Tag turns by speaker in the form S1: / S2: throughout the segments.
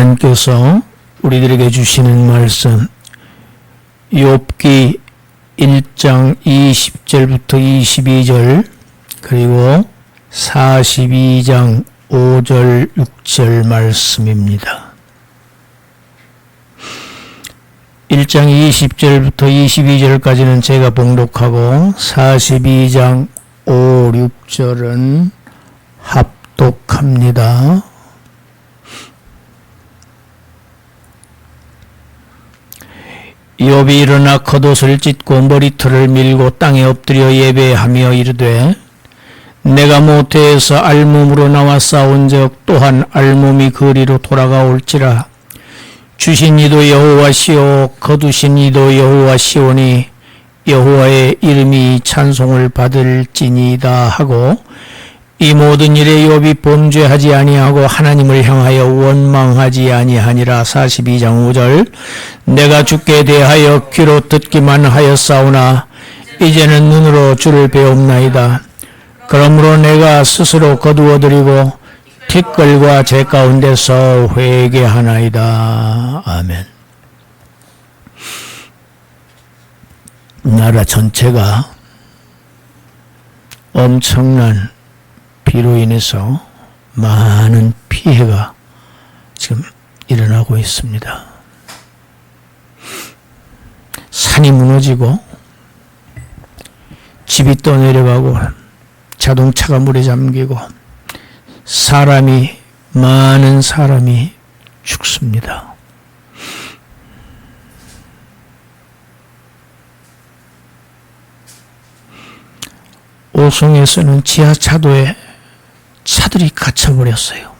S1: 하나님께서 우리들에게 주시는 말씀 욥기 1장 20절부터 22절 그리고 42장 5절 6절 말씀입니다. 1장 20절부터 22절까지는 제가 봉독하고 42장 5, 6절은 합독합니다. 욥이 일어나 겉옷을 찢고 머리털을 밀고 땅에 엎드려 예배하며 이르되 내가 모태에서 알몸으로 나와 싸운 적 또한 알몸이 그리로 돌아가올지라 주신 이도 여호와시오 거두신 이도 여호와시오니 여호와의 이름이 찬송을 받을지니이다 하고 이 모든 일에 욥이 범죄하지 아니하고 하나님을 향하여 원망하지 아니하니라. 42장 5절 내가 주께 대하여 귀로 듣기만 하였사오나 이제는 눈으로 주를 배웁나이다. 그러므로 내가 스스로 거두어드리고 티끌과 제 가운데서 회개하나이다. 아멘. 나라 전체가 엄청난 비로 인해서 많은 피해가 지금 일어나고 있습니다. 산이 무너지고 집이 떠내려가고 자동차가 물에 잠기고 많은 사람이 죽습니다. 오송에서는 지하차도에 차들이 갇혀버렸어요.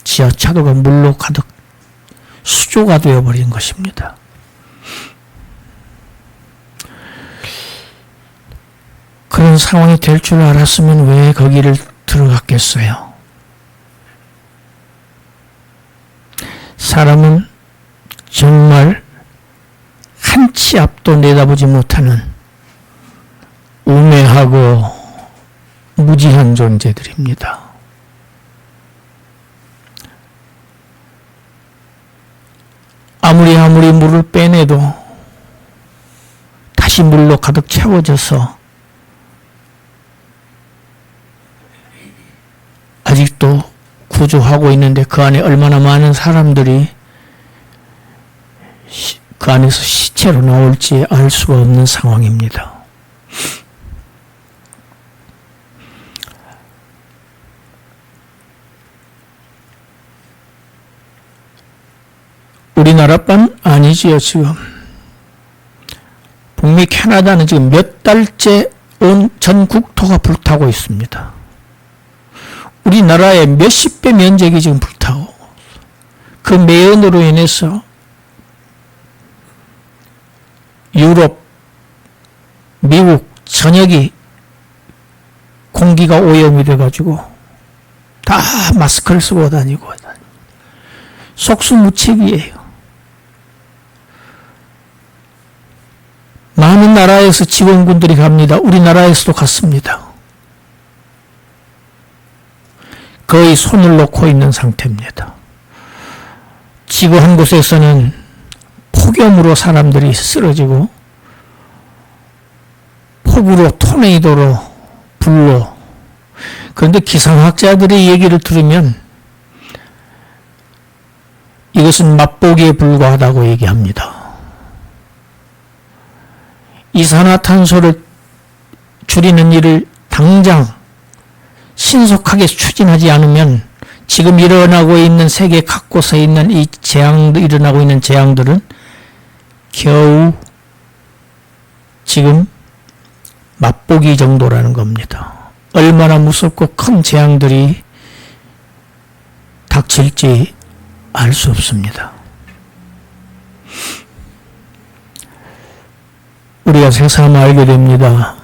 S1: 지하차도가 물로 가득 수조가 되어버린 것입니다. 그런 상황이 될 줄 알았으면 왜 거기를 들어갔겠어요? 사람은 정말 한 치 앞도 내다보지 못하는 우매하고 무지한 존재들입니다. 아무리 물을 빼내도 다시 물로 가득 채워져서 아직도 구조하고 있는데 그 안에 얼마나 많은 사람들이 그 안에서 시체로 나올지 알 수가 없는 상황입니다. 우리나라뿐 아니지요. 지금 북미 캐나다는 지금 몇 달째 온 전 국토가 불타고 있습니다. 우리나라의 몇십 배 면적이 지금 불타고 그 매연으로 인해서 유럽, 미국 전역이 공기가 오염이 돼가지고 다 마스크를 쓰고 다니고 속수무책이에요. 많은 나라에서 지원군들이 갑니다. 우리나라에서도 갔습니다. 거의 손을 놓고 있는 상태입니다. 지구 한 곳에서는 폭염으로 사람들이 쓰러지고 폭우로 토네이도로 불로. 그런데 기상학자들의 얘기를 들으면 이것은 맛보기에 불과하다고 얘기합니다. 이산화탄소를 줄이는 일을 당장 신속하게 추진하지 않으면 지금 일어나고 있는 세계 각곳에 있는 일어나고 있는 재앙들은 겨우 지금 맛보기 정도라는 겁니다. 얼마나 무섭고 큰 재앙들이 닥칠지 알 수 없습니다. 우리가 새삼 알게 됩니다.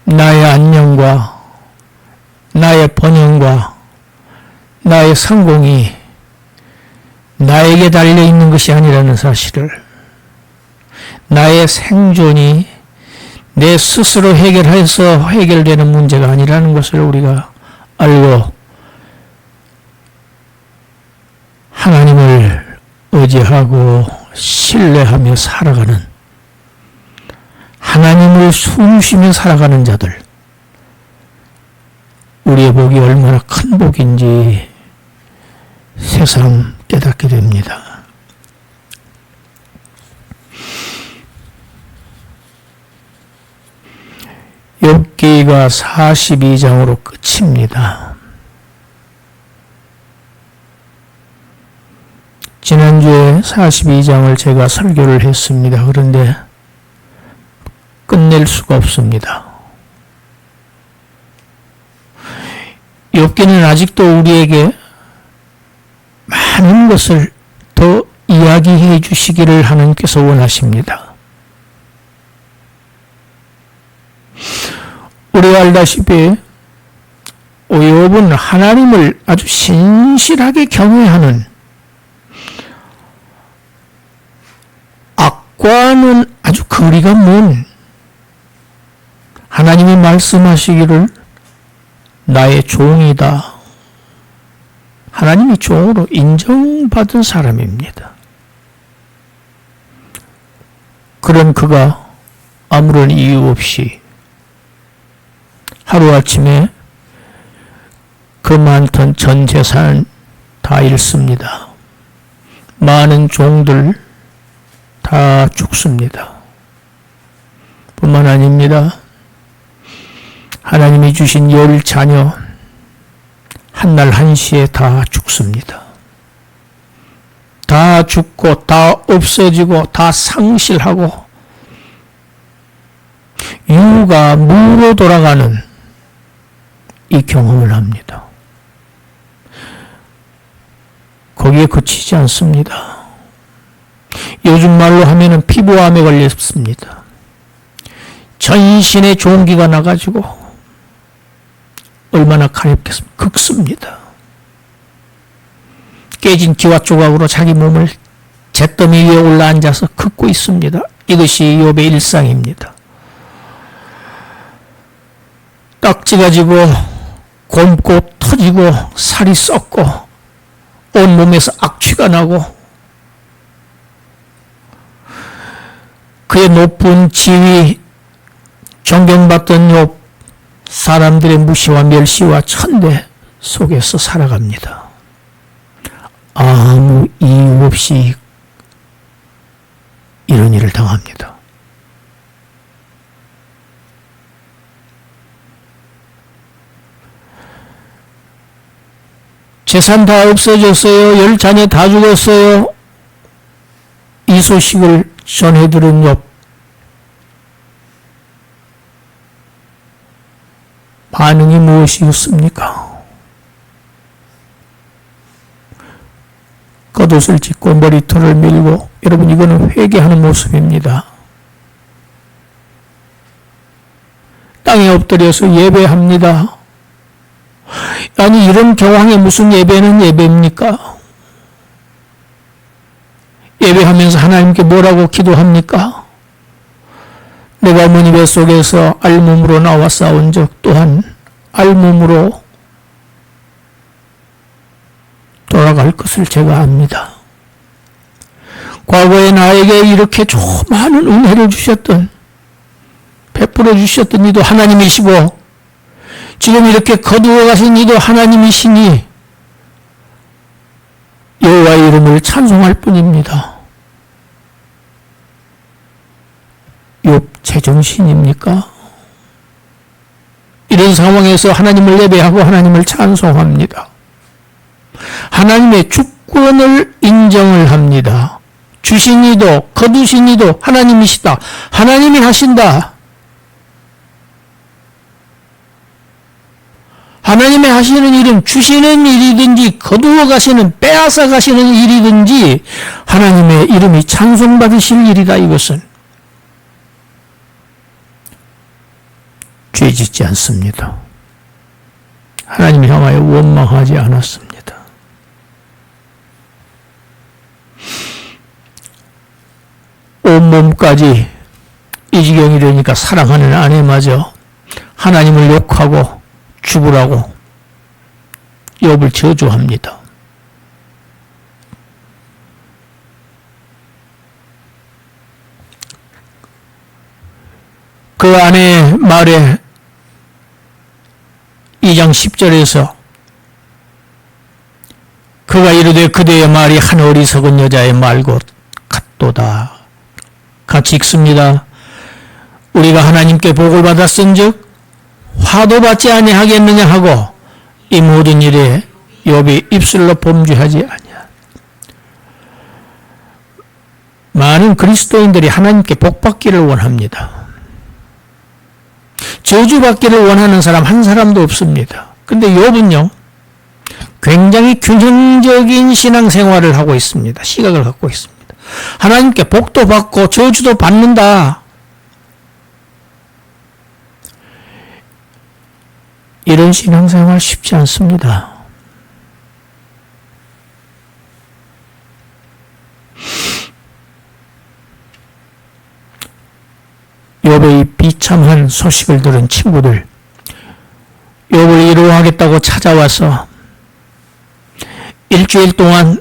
S1: 나의 안녕과 나의 번영과 나의 성공이 나에게 달려있는 것이 아니라는 사실을, 나의 생존이 내 스스로 해결해서 해결되는 문제가 아니라는 것을 우리가 알고 하나님을 의지하고 신뢰하며 살아가는, 하나님을 숨쉬며 살아가는 자들, 우리의 복이 얼마나 큰 복인지 새삼 깨닫게 됩니다. 욥기가 42장으로 끝입니다. 지난주에 42장을 제가 설교를 했습니다. 그런데 끝낼 수가 없습니다. 욥기는 아직도 우리에게 많은 것을 더 이야기해 주시기를 하나님께서 원하십니다. 우리가 알다시피 욥은 하나님을 아주 신실하게 경외하는, 악과는 아주 거리가 먼, 하나님이 말씀하시기를 나의 종이다, 하나님이 종으로 인정받은 사람입니다. 그런 그가 아무런 이유 없이 하루아침에 그 많던 전 재산을 다 잃습니다. 많은 종들 다 죽습니다. 뿐만 아닙니다. 하나님이 주신 10 자녀 한날 한시에 다 죽습니다. 다 죽고 다 없어지고 다 상실하고 유가 무로 돌아가는 이 경험을 합니다. 거기에 그치지 않습니다. 요즘 말로 하면은 피부암에 걸렸습니다. 전신에 종기가 나가지고 얼마나 가렵겠습니까? 긁습니다. 깨진 기와 조각으로 자기 몸을 잿더미 위에 올라앉아서 긁고 있습니다. 이것이 욥의 일상입니다. 딱지가 지고 곪고 터지고 살이 썩고 온몸에서 악취가 나고 그의 높은 지위, 존경받던 욥, 사람들의 무시와 멸시와 천대 속에서 살아갑니다. 아무 이유 없이 이런 일을 당합니다. 재산 다 없어졌어요. 10 자녀 다 죽었어요. 이 소식을 전해들은 욥, 반응이 무엇이었습니까? 겉옷을 찢고 머리털을 밀고, 여러분 이거는 회개하는 모습입니다. 땅에 엎드려서 예배합니다. 아니 이런 경황에 무슨 예배는 예배입니까? 예배하면서 하나님께 뭐라고 기도합니까? 내가 어머니 뱃속에서 알몸으로 나와 싸운 적 또한 알몸으로 돌아갈 것을 제가 압니다. 과거에 나에게 이렇게 많은 은혜를 주셨던, 베풀어 주셨던 이도 하나님이시고 지금 이렇게 거두어 가신 이도 하나님이시니 여호와의 이름을 찬송할 뿐입니다. 욥 제정신입니까? 이런 상황에서 하나님을 예배하고 하나님을 찬송합니다. 하나님의 주권을 인정을 합니다. 주신 이도 거두신 이도 하나님이시다. 하나님이 하신다. 하나님의 하시는 일은 주시는 일이든지 거두어 가시는, 빼앗아 가시는 일이든지 하나님의 이름이 찬송받으실 일이다. 이것은 죄짓지 않습니다. 하나님을 향하여 원망하지 않았습니다. 온몸까지 이 지경이 되니까 사랑하는 아내마저 하나님을 욕하고 죽으라고 욥을 저주합니다. 그 아내 말에 2장 10절에서 그가 이르되 그대의 말이 한 어리석은 여자의 말과 같도다. 같이 읽습니다. 우리가 하나님께 복을 받았은즉 화도 받지 아니하겠느냐 하고 이 모든 일에 욥이 입술로 범죄하지 아니하. 많은 그리스도인들이 하나님께 복 받기를 원합니다. 저주받기를 원하는 사람 한 사람도 없습니다. 근데 욥은요, 굉장히 균형적인 신앙생활을 하고 있습니다. 시각을 갖고 있습니다. 하나님께 복도 받고 저주도 받는다. 이런 신앙생활 쉽지 않습니다. 욥의 비참한 소식을 들은 친구들, 욥을 위로하겠다고 찾아와서 일주일 동안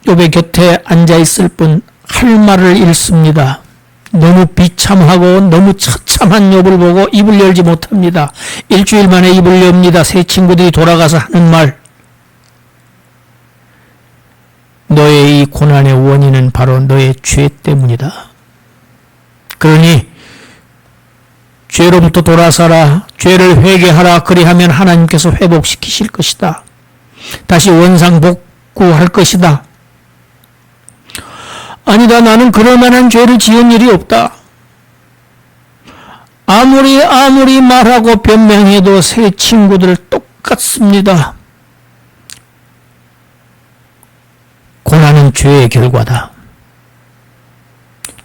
S1: 욥의 곁에 앉아있을 뿐 할 말을 잃습니다. 너무 비참하고 너무 처참한 욥을 보고 입을 열지 못합니다. 일주일 만에 입을 엽니다. 새 친구들이 돌아가서 하는 말, 너의 이 고난의 원인은 바로 너의 죄 때문이다. 그러니 죄로부터 돌아서라. 죄를 회개하라. 그리하면 하나님께서 회복시키실 것이다. 다시 원상복구할 것이다. 아니다. 나는 그럴 만한 죄를 지은 일이 없다. 아무리 말하고 변명해도 새 친구들 똑같습니다. 고난은 죄의 결과다.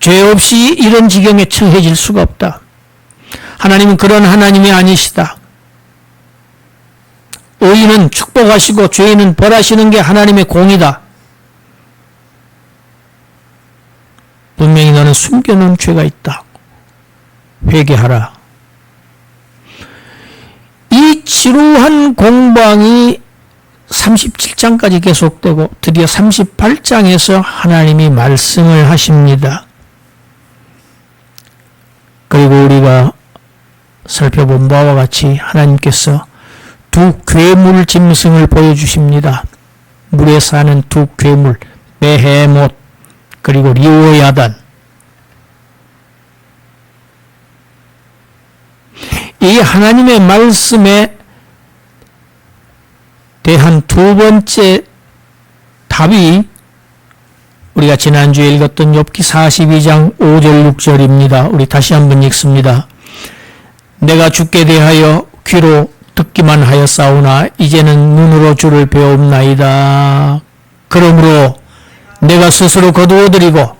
S1: 죄 없이 이런 지경에 처해질 수가 없다. 하나님은 그런 하나님이 아니시다. 의인은 축복하시고 죄인은 벌하시는 게 하나님의 공이다. 분명히 너는 숨겨놓은 죄가 있다. 회개하라. 이 지루한 공방이 37장까지 계속되고 드디어 38장에서 하나님이 말씀을 하십니다. 그리고 우리가 살펴본 바와 같이 하나님께서 두 괴물 짐승을 보여주십니다. 물에 사는 두 괴물, 베헤못 그리고 리오야단. 이 하나님의 말씀에 대한 두 번째 답이 우리가 지난주에 읽었던 욥기 42장 5절 6절입니다. 우리 다시 한번 읽습니다. 내가 주께 대하여 귀로 듣기만 하였사오나 이제는 눈으로 주를 배옵나이다. 그러므로 내가 스스로 거두어드리고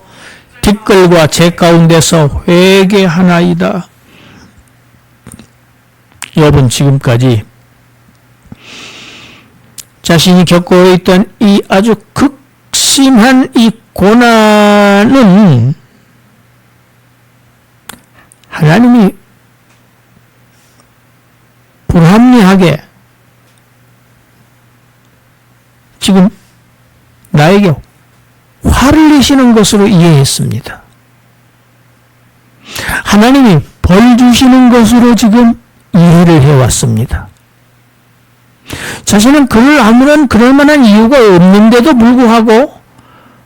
S1: 뒷걸과 제 가운데서 회개하나이다. 욥은 지금까지 자신이 겪고 있던 이 아주 극심한 이 고난은 하나님이 불합리하게 지금 나에게 화를 내시는 것으로 이해했습니다. 하나님이 벌 주시는 것으로 지금 이해를 해왔습니다. 자신은 그럴 만한 이유가 없는데도 불구하고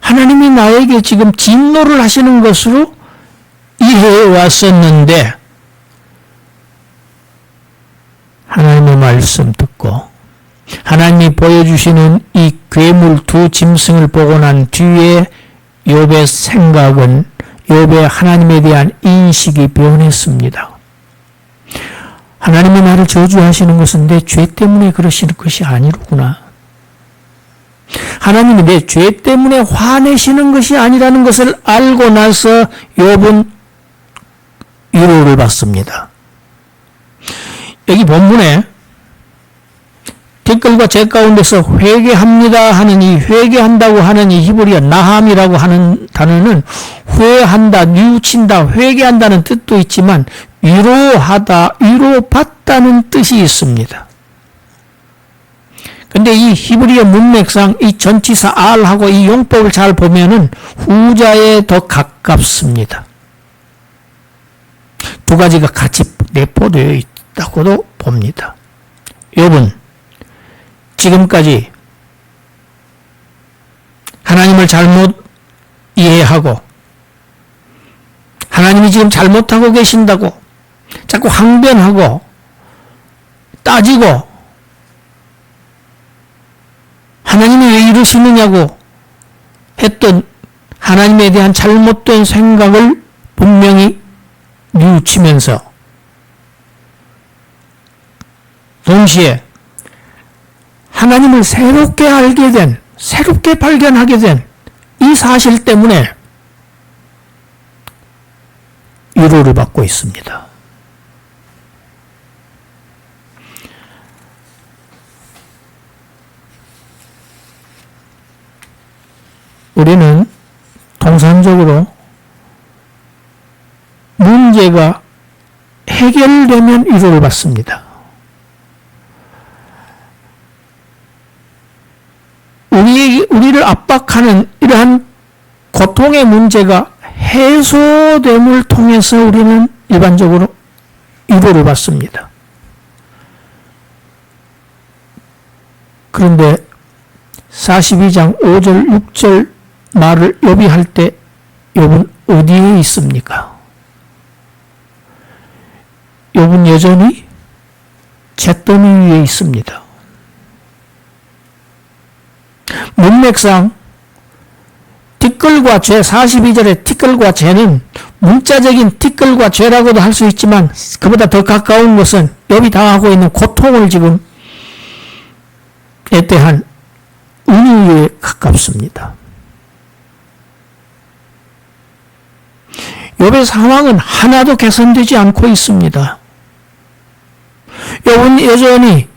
S1: 하나님이 나에게 지금 진노를 하시는 것으로 이해해 왔었는데 하나님의 말씀 듣고 하나님이 보여주시는 이 괴물 두 짐승을 보고 난 뒤에 욥의 생각은, 욥의 하나님에 대한 인식이 변했습니다. 하나님이 나를 저주하시는 것은 내 죄 때문에 그러시는 것이 아니로구나. 하나님이 내 죄 때문에 화내시는 것이 아니라는 것을 알고 나서 욥은 위로를 받습니다. 여기 본문에 댓글과 제 가운데서 회개합니다 하는 이 회개한다고 하는 이 히브리어 나함이라고 하는 단어는 후회한다, 뉘우친다, 회개한다는 뜻도 있지만 위로하다, 위로받다는 뜻이 있습니다. 근데 이 히브리어 문맥상 이 전치사 알하고 이 용법을 잘 보면은 후자에 더 가깝습니다. 두 가지가 같이 내포되어 있다고도 봅니다. 욥은 지금까지 하나님을 잘못 이해하고 하나님이 지금 잘못하고 계신다고 자꾸 항변하고 따지고 하나님이 왜 이러시느냐고 했던 하나님에 대한 잘못된 생각을 분명히 뉘우치면서 동시에 하나님을 새롭게 알게 된, 새롭게 발견하게 된 이 사실 때문에 위로를 받고 있습니다. 우리는 통상적으로 문제가 해결되면 위로를 받습니다. 우리를 압박하는 이러한 고통의 문제가 해소됨을 통해서 우리는 일반적으로 위로를 받습니다. 그런데 42장 5절 6절 말을 욥이 할 때 욥은 어디에 있습니까? 욥은 여전히 잿더미 위에 있습니다. 문맥상 티끌과 죄, 42절의 티끌과 죄는 문자적인 티끌과 죄라고도 할 수 있지만 그보다 더 가까운 것은 욥이 당하고 있는 고통을 지금 에 대한 은유에 가깝습니다. 욥의 상황은 하나도 개선되지 않고 있습니다. 욥은 여전히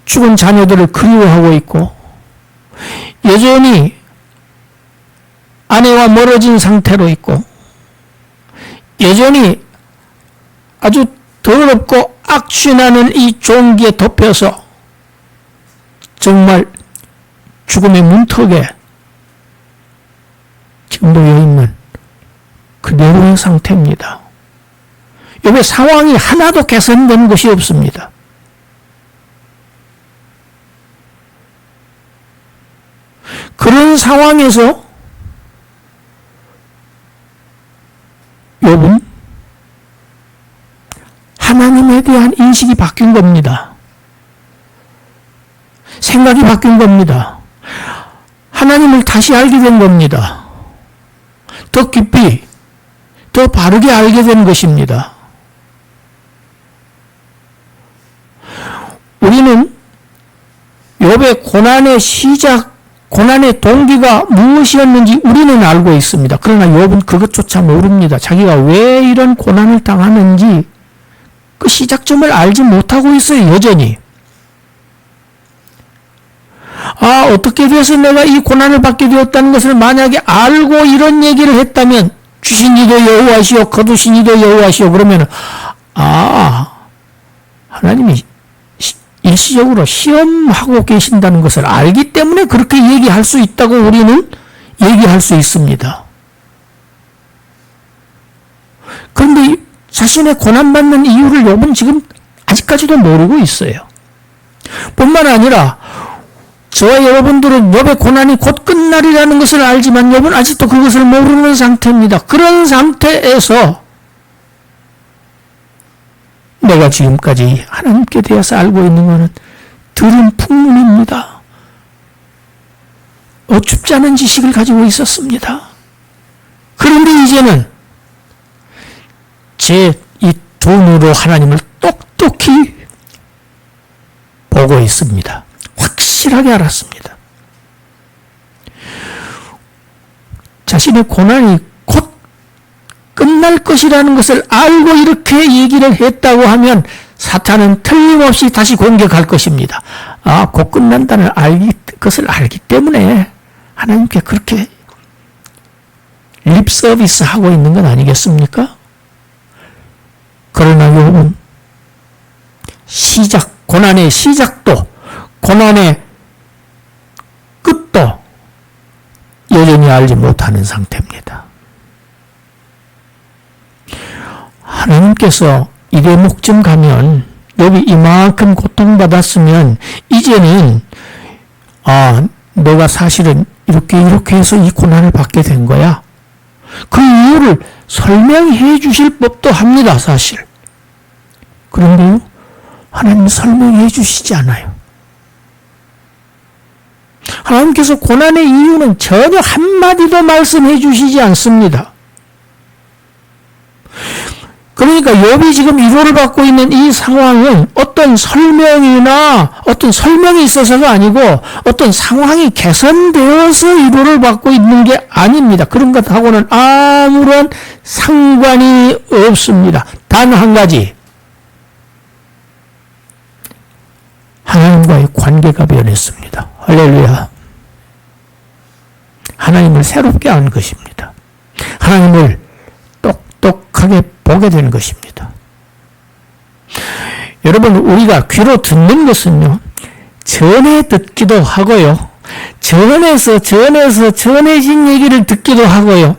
S1: 죽은 자녀들을 그리워하고 있고 여전히 아내와 멀어진 상태로 있고 여전히 아주 더럽고 악취나는 이 종기에 덮여서 정말 죽음의 문턱에 지금 놓여 있는 그대로의 상태입니다. 욥의 상황이 하나도 개선된 것이 없습니다. 그런 상황에서 욥은 하나님에 대한 인식이 바뀐 겁니다. 생각이 바뀐 겁니다. 하나님을 다시 알게 된 겁니다. 더 깊이, 더 바르게 알게 된 것입니다. 우리는 욥의 고난의 시작, 고난의 동기가 무엇이었는지 우리는 알고 있습니다. 그러나 욥은 그것조차 모릅니다. 자기가 왜 이런 고난을 당하는지 그 시작점을 알지 못하고 있어요, 여전히. 어떻게 돼서 내가 이 고난을 받게 되었다는 것을 만약에 알고 이런 얘기를 했다면 주신 이도 여호와시오 거두신 이도 여호와시오 그러면 하나님이 일시적으로 시험하고 계신다는 것을 알기 때문에 그렇게 얘기할 수 있다고 우리는 얘기할 수 있습니다. 그런데 자신의 고난받는 이유를 욥은 지금 아직까지도 모르고 있어요. 뿐만 아니라 저와 여러분들은 욥의 고난이 곧 끝날이라는 것을 알지만 욥은 아직도 그것을 모르는 상태입니다. 그런 상태에서 내가 지금까지 하나님께 대해서 알고 있는 것은 들은 풍문입니다. 어춥지 않은 지식을 가지고 있었습니다. 그런데 이제는 제 이 눈으로 하나님을 똑똑히 보고 있습니다. 확실하게 알았습니다. 자신의 고난이 곧 끝날 것이라는 것을 알고 이렇게 얘기를 했다고 하면 사탄은 틀림없이 다시 공격할 것입니다. 곧 끝난다는 것을 알기 때문에 하나님께 그렇게 립 서비스 하고 있는 건 아니겠습니까? 그러나 욥은 고난의 시작도 고난의 끝도 여전히 알지 못하는 상태입니다. 하나님께서 이래 목쯤 가면 여기 이만큼 고통받았으면 이제는 너가 사실은 이렇게 해서 이 고난을 받게 된 거야. 그 이유를 설명해 주실 법도 합니다, 사실. 그런데요, 하나님은 설명해 주시지 않아요. 하나님께서 고난의 이유는 전혀 한마디도 말씀해 주시지 않습니다. 그러니까 욥이 지금 위로를 받고 있는 이 상황은 어떤 설명이나 어떤 설명이 있어서가 아니고 어떤 상황이 개선되어서 위로를 받고 있는 게 아닙니다. 그런 것하고는 아무런 상관이 없습니다. 단 한 가지, 하나님과의 관계가 변했습니다. 할렐루야. 하나님을 새롭게 한 것입니다. 하나님을 똑똑하게 보게 되는 것입니다. 여러분, 우리가 귀로 듣는 것은요, 전해 듣기도 하고요, 전해서 전해진 얘기를 듣기도 하고요,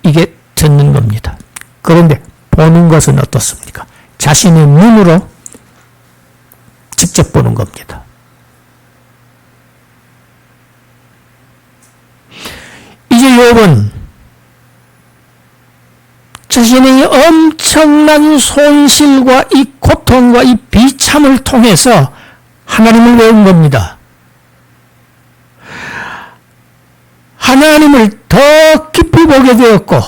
S1: 이게 듣는 겁니다. 그런데 보는 것은 어떻습니까? 자신의 눈으로 직접 보는 겁니다. 이제 욥은 자신의 엄청난 손실과 이 고통과 이 비참을 통해서 하나님을 배운 겁니다. 하나님을 더 깊이 보게 되었고,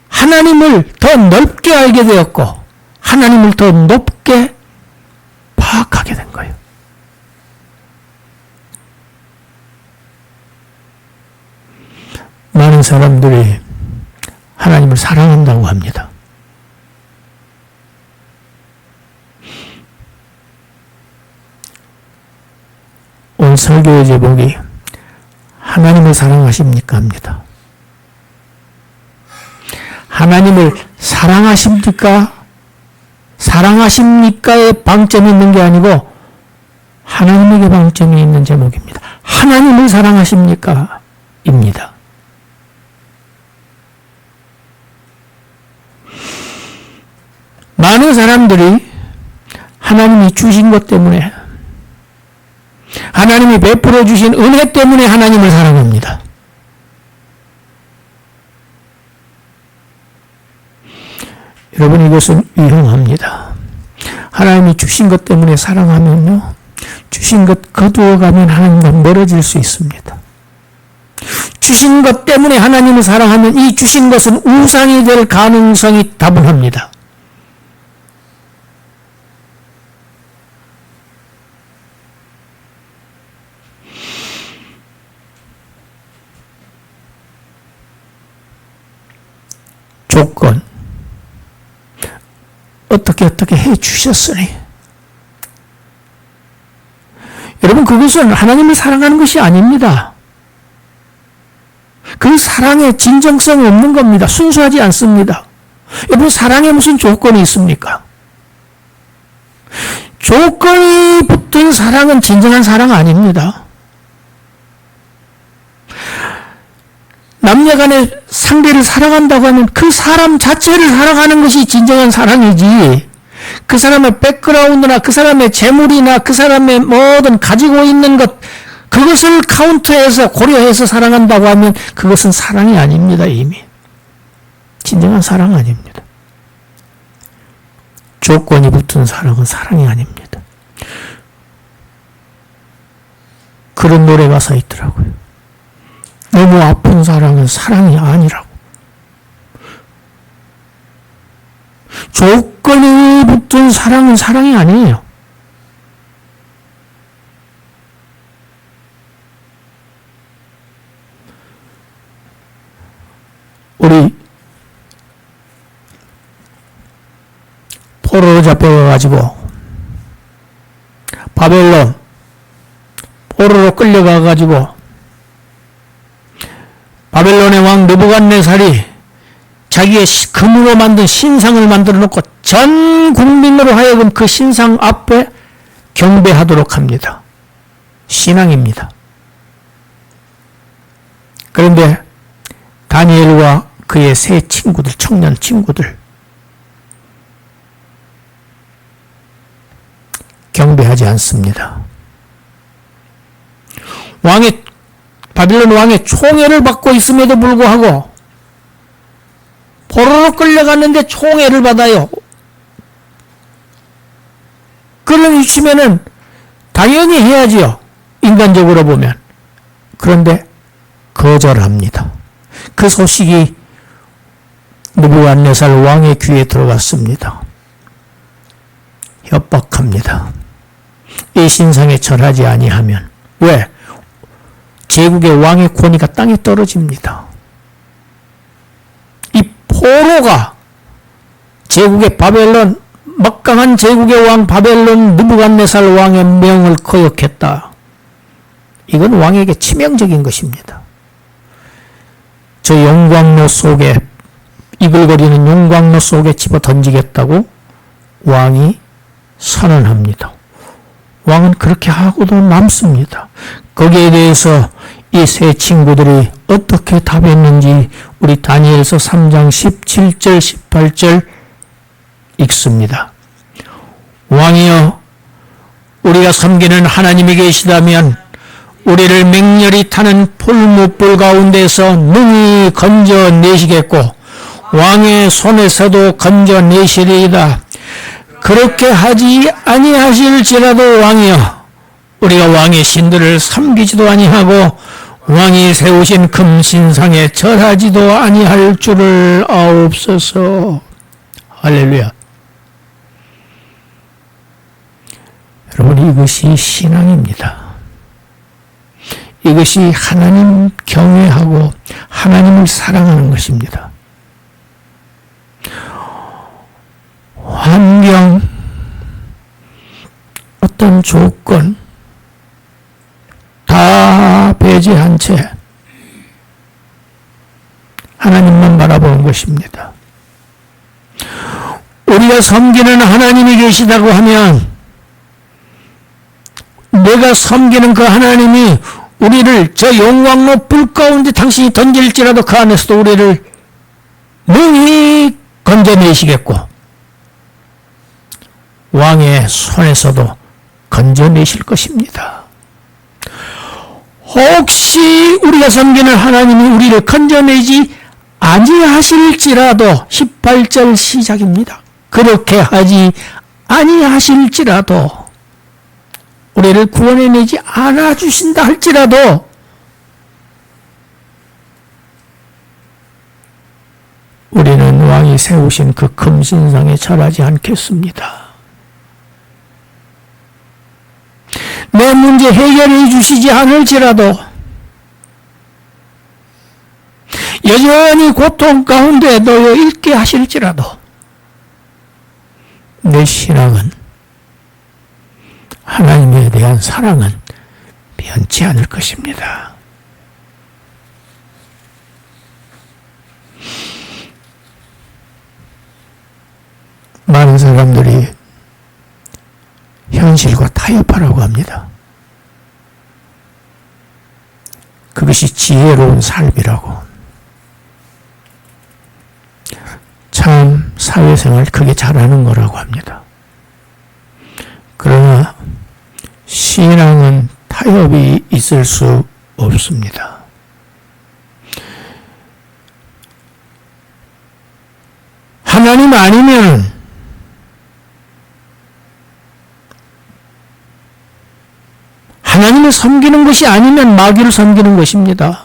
S1: 하나님을 더 넓게 알게 되었고, 하나님을 더 높게 파악하게 된 거예요. 많은 사람들이 하나님을 사랑한다고 합니다. 오늘 설교의 제목이 하나님을 사랑하십니까? 합니다. 하나님을 사랑하십니까? 사랑하십니까에 방점이 있는 게 아니고 하나님에게 방점이 있는 제목입니다. 하나님을 사랑하십니까? 입니다. 많은 사람들이 하나님이 주신 것 때문에, 하나님이 베풀어 주신 은혜 때문에 하나님을 사랑합니다. 여러분, 이것은 위험합니다. 하나님이 주신 것 때문에 사랑하면요, 주신 것 거두어가면 하나님과 멀어질 수 있습니다. 주신 것 때문에 하나님을 사랑하면 이 주신 것은 우상이 될 가능성이 다분합니다. 조건, 어떻게 해 주셨으니. 여러분, 그것은 하나님을 사랑하는 것이 아닙니다. 그 사랑에 진정성이 없는 겁니다. 순수하지 않습니다. 여러분, 사랑에 무슨 조건이 있습니까? 조건이 붙은 사랑은 진정한 사랑 아닙니다. 남녀간에 상대를 사랑한다고 하면 그 사람 자체를 사랑하는 것이 진정한 사랑이지, 그 사람의 백그라운드나 그 사람의 재물이나 그 사람의 뭐든 가지고 있는 것, 그것을 카운트해서 고려해서 사랑한다고 하면 그것은 사랑이 아닙니다. 이미 진정한 사랑 아닙니다. 조건이 붙은 사랑은 사랑이 아닙니다. 그런 노래 가사 있더라고요. 너무 아픈 사랑은 사랑이 아니라고. 조건이 붙은 사랑은 사랑이 아니에요. 우리 포로로 잡혀가가지고 바벨론 포로로 끌려가가지고 바벨론의 왕 느부갓네살이 자기의 금으로 만든 신상을 만들어 놓고 전 국민으로 하여금 그 신상 앞에 경배하도록 합니다. 신앙입니다. 그런데 다니엘과 그의 새 친구들, 청년 친구들 경배하지 않습니다. 바빌론 왕의 총애를 받고 있음에도 불구하고 포로로 끌려갔는데 총애를 받아요. 그런 위치면은 당연히 해야지요. 인간적으로 보면. 그런데 거절합니다. 그 소식이 느부갓네살 왕의 귀에 들어갔습니다. 협박합니다. 이 신상에 절하지 아니하면. 왜? 제국의 왕의 권위가 땅에 떨어집니다. 이 포로가 제국의 바벨론, 막강한 제국의 왕 바벨론 느부갓네살 왕의 명을 거역했다. 이건 왕에게 치명적인 것입니다. 저 용광로 속에, 이글거리는 용광로 속에 집어 던지겠다고 왕이 선언합니다. 왕은 그렇게 하고도 남습니다. 거기에 대해서 이 세 친구들이 어떻게 답했는지 우리 다니엘서 3장 17절 18절 읽습니다. 왕이여, 우리가 섬기는 하나님이 계시다면 우리를 맹렬히 타는 풀무불 가운데서 능히 건져내시겠고 왕의 손에서도 건져내시리이다. 그렇게 하지 아니하실지라도 왕이여, 우리가 왕의 신들을 섬기지도 아니하고 왕이 세우신 금신상에 절하지도 아니할 줄을 아옵소서. 할렐루야. 여러분, 이것이 신앙입니다. 이것이 하나님 경외하고 하나님을 사랑하는 것입니다. 환경, 어떤 조건 다 배제한 채 하나님만 바라보는 것입니다. 우리가 섬기는 하나님이 계시다고 하면 내가 섬기는 그 하나님이 우리를 저 용광로 불 가운데 당신이 던질지라도 그 안에서도 우리를 능히 건져내시겠고 왕의 손에서도 건져내실 것입니다. 혹시 우리가 섬기는 하나님이 우리를 건져내지 아니하실지라도 18절 시작입니다. 그렇게 하지 아니하실지라도 우리를 구원해내지 않아주신다 할지라도 우리는 왕이 세우신 그 금신상에 절하지 않겠습니다. 내 문제 해결해 주시지 않을지라도 여전히 고통 가운데 놓여 있게 하실지라도 내 신앙은, 하나님에 대한 사랑은 변치 않을 것입니다. 많은 사람들이 현실과 타협하라고 합니다. 그것이 지혜로운 삶이라고. 참 사회생활 그게 잘하는 거라고 합니다. 그러나 신앙은 타협이 있을 수 없습니다. 하나님 아니면 하나님을 섬기는 것이 아니면 마귀를 섬기는 것입니다.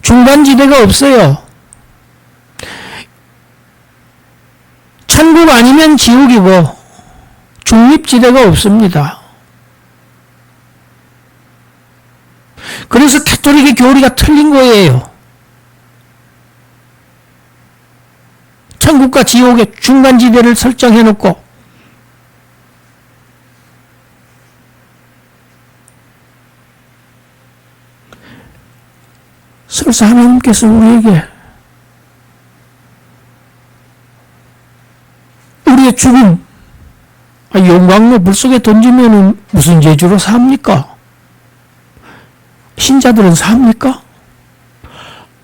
S1: 중간지대가 없어요. 천국 아니면 지옥이고 중립지대가 없습니다. 그래서 가톨릭의 교리가 틀린 거예요. 천국과 지옥의 중간지대를 설정해놓고 설사 하나님께서 우리에게 우리의 죽음, 용광로 물속에 던지면 무슨 재주로 삽니까? 신자들은 삽니까?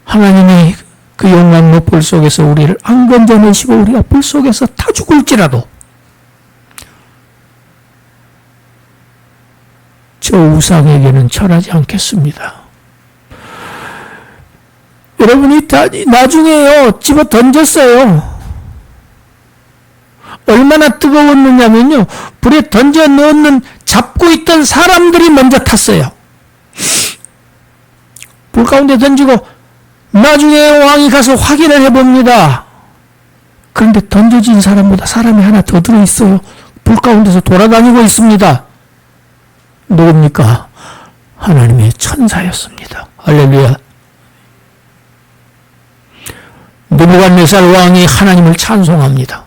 S1: 하나님이 그 영광의 불 속에서 우리를 안 건져내시고 우리가 불 속에서 타 죽을지라도 저 우상에게는 절하지 않겠습니다. 여러분이 나중에요 집어 던졌어요. 얼마나 뜨거웠느냐면요, 불에 던져 넣는 잡고 있던 사람들이 먼저 탔어요. 불 가운데 던지고 나중에 왕이 가서 확인을 해봅니다. 그런데 던져진 사람보다 사람이 하나 더 들어있어요. 불 가운데서 돌아다니고 있습니다. 누굽니까? 하나님의 천사였습니다. 할렐루야. 느부갓네살 왕이 하나님을 찬송합니다.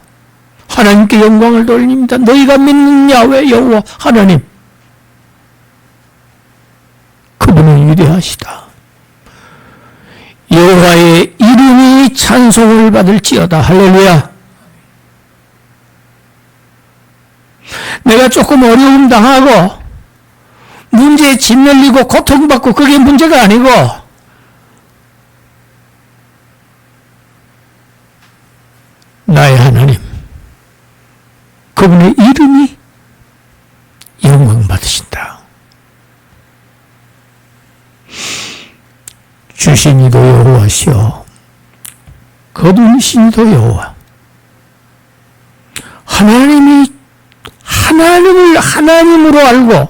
S1: 하나님께 영광을 돌립니다. 너희가 믿는 야훼 여호와 하나님, 그분은 위대하시다. 여호와의 이름이 찬송을 받을지어다. 할렐루야. 내가 조금 어려움 당하고 문제에 짓눌리고 고통받고 그게 문제가 아니고 나의 하나님, 그분의 이름이 영광 받으신다. 주신 이도 여호와시오, 거두신 이도 여호와. 하나님이 하나님을 하나님으로 알고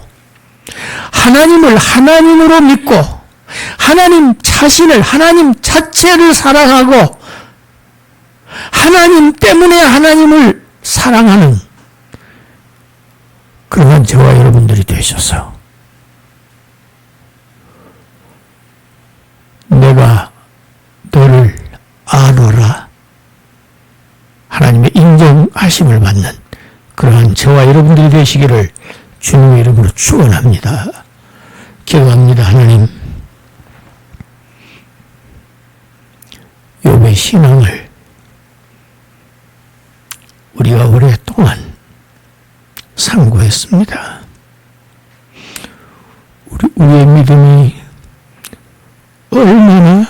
S1: 하나님을 하나님으로 믿고 하나님 자신을, 하나님 자체를 사랑하고 하나님 때문에 하나님을 사랑하는 그러한 저와 여러분들이 되셔서 내가 너를 아노라, 하나님의 인정하심을 받는 그러한 저와 여러분들이 되시기를 주님의 이름으로 축원합니다. 기도합니다. 하나님, 욥의 신앙을 우리가 오랫동안 상고했습니다. 우리의 믿음이 얼마나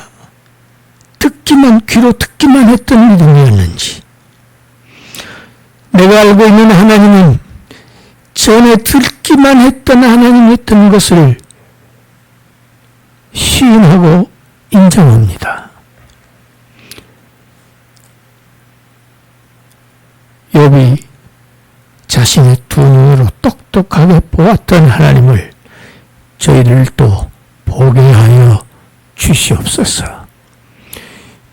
S1: 귀로 듣기만 했던 믿음이었는지, 내가 알고 있는 하나님은 전에 듣기만 했던 하나님이었던 것을 시인하고 인정합니다. 욥이 자신의 두 눈으로 똑똑하게 보았던 하나님을 저희들도 보게 하여 주시옵소서.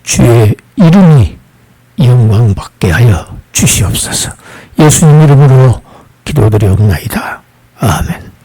S1: 주의 이름이 영광받게 하여 주시옵소서. 예수님 이름으로 기도드리옵나이다. 아멘.